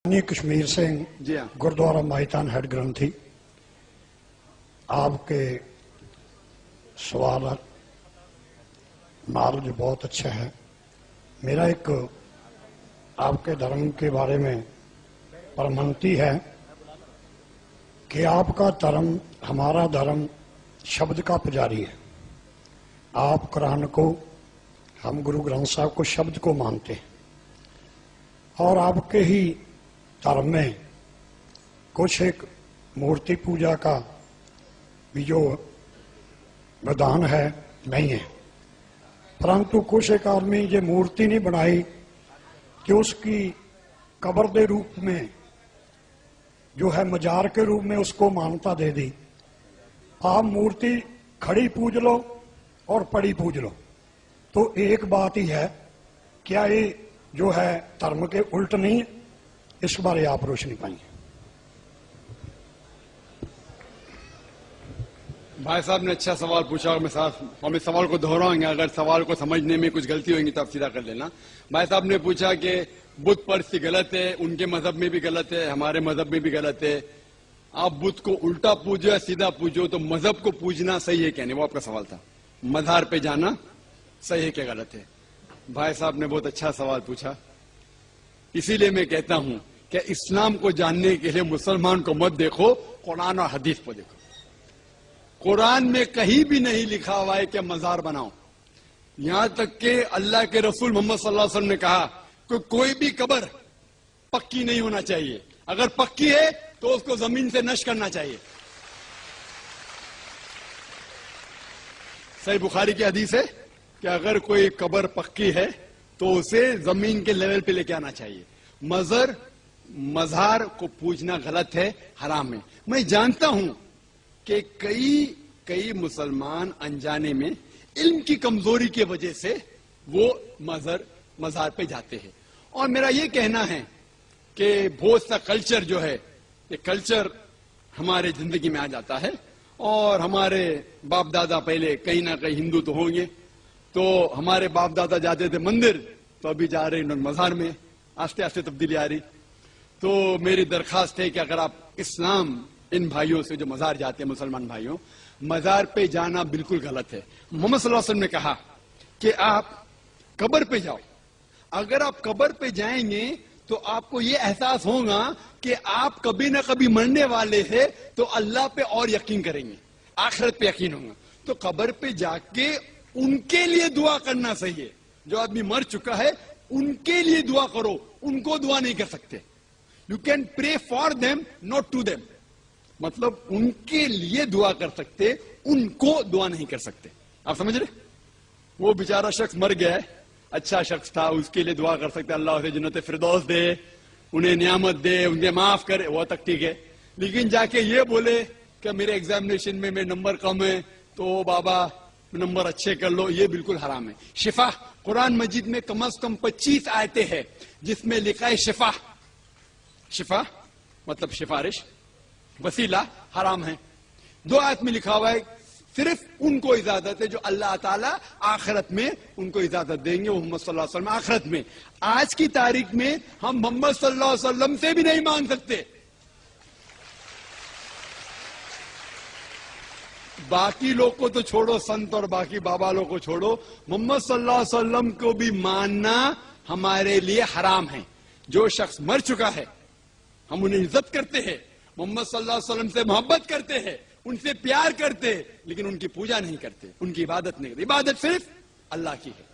کشمیر سے جی ہاں گردوارا ماہیتان ہیڈ گرنتھی آپ کے سوال نالج بہت اچھا ہے. میرا ایک آپ کے دھرم کے بارے میں پرمنتی ہے کہ آپ کا دھرم ہمارا دھرم شبد کا پجاری ہے. آپ قرآن کو، ہم گرو گرنتھ صاحب کو شبد کو مانتے ہیں، اور آپ کے ہی دھرم میں کچھ ایک مورتی پوجا کا بھی جو ودھان ہے نہیں ہے، پرنتو کچھ ایک آدمی یہ مورتی نہیں بنائی کہ اس کی قبر دے روپ میں جو ہے مجار کے روپ میں اس کو مانتا دے دی. آپ مورتی کھڑی پوج لو اور پڑی پوج لو تو ایک بات ہی ہے. کیا یہ جو ہے دھرم کے الٹ نہیں ہے؟ اس بارے آپ روشنی پائیں. بھائی صاحب نے اچھا سوال پوچھا، ہم اس سوال کو دہرائیں گے. اگر سوال کو سمجھنے میں کچھ غلطی ہوگی تو آپ سیدھا کر لینا. بھائی صاحب نے پوچھا کہ بت پرستی غلط ہے، ان کے مذہب میں بھی غلط ہے، ہمارے مذہب میں بھی غلط ہے. آپ بت کو الٹا پوجو یا سیدھا پوجو، تو مذہب کو پوجنا صحیح ہے کیا نہیں، وہ آپ کا سوال تھا. مزار پہ جانا صحیح ہے کیا غلط ہے؟ بھائی صاحب نے بہت اچھا سوال پوچھا. اسی لیے میں کہتا ہوں کہ اسلام کو جاننے کے لیے مسلمان کو مت دیکھو، قرآن اور حدیث کو دیکھو. قرآن میں کہیں بھی نہیں لکھا ہوا ہے کہ مزار بناؤ. یہاں تک کہ اللہ کے رسول محمد صلی اللہ علیہ وسلم نے کہا کہ کوئی بھی قبر پکی نہیں ہونا چاہیے، اگر پکی ہے تو اس کو زمین سے نشر کرنا چاہیے. صحیح بخاری کی حدیث ہے کہ اگر کوئی قبر پکی ہے تو اسے زمین کے لیول پہ لے کے آنا چاہیے. مزار کو پوجنا غلط ہے، حرام ہے. میں جانتا ہوں کہ کئی مسلمان انجانے میں علم کی کمزوری کی وجہ سے وہ مزار پہ جاتے ہیں. اور میرا یہ کہنا ہے کہ بہت سا کلچر جو ہے، یہ کلچر ہمارے زندگی میں آ جاتا ہے. اور ہمارے باپ دادا پہلے کہیں نہ کہیں ہندو تو ہوں گے، تو ہمارے باپ دادا جاتے تھے مندر، تو ابھی جا رہے ہیں مزار میں. آستے آستے تبدیلی آ رہی. تو میری درخواست ہے کہ اگر آپ اسلام ان بھائیوں سے جو مزار جاتے ہیں، مسلمان بھائیوں، مزار پہ جانا بالکل غلط ہے. محمد صلی اللہ علیہ وسلم نے کہا کہ آپ قبر پہ جاؤ. اگر آپ قبر پہ جائیں گے تو آپ کو یہ احساس ہوگا کہ آپ کبھی نہ کبھی مرنے والے ہیں، تو اللہ پہ اور یقین کریں گے، آخرت پہ یقین ہوگا. تو قبر پہ جا کے ان کے لیے دعا کرنا صحیح ہے. جو آدمی مر چکا ہے ان کے لیے دعا کرو، ان کو دعا نہیں کر سکتے. You can pray for them not to them, مطلب ان کے لیے دعا کر سکتے، ان کو دعا نہیں کر سکتے. آپ سمجھ رہے؟ وہ بیچارہ شخص مر گیا ہے، اچھا شخص تھا، اس کے لیے دعا کر سکتے اللہ اسے جنت فردوس دے، انہیں نعمت دے، انہیں معاف کرے، وہ تک ٹھیک ہے. لیکن جا کے یہ بولے کہ میرے ایگزامینیشن میں نمبر کم ہے تو بابا نمبر اچھے کر لو، یہ بالکل حرام ہے. شفا، قرآن مجید میں کم از کم 25 آیتیں ہیں جس میں لکھا ہے شفا. شفا مطلب سفارش، وسیلہ حرام ہے. 2 آیت میں لکھا ہوا ہے صرف ان کو اجازت ہے جو اللہ تعالیٰ آخرت میں ان کو اجازت دیں گے، وہ محمد صلی اللہ علیہ وسلم آخرت میں. آج کی تاریخ میں ہم محمد صلی اللہ علیہ وسلم سے بھی نہیں مانگ سکتے. باقی لوگ کو تو چھوڑو، سنت اور باقی بابا لوگ کو چھوڑو، محمد صلی اللہ علیہ وسلم کو بھی ماننا ہمارے لیے حرام ہے. جو شخص مر چکا ہے ہم انہیں عزت کرتے ہیں، محمد صلی اللہ علیہ وسلم سے محبت کرتے ہیں، ان سے پیار کرتے ہیں، لیکن ان کی پوجا نہیں کرتے، ان کی عبادت نہیں کرتے. عبادت صرف اللہ کی ہے.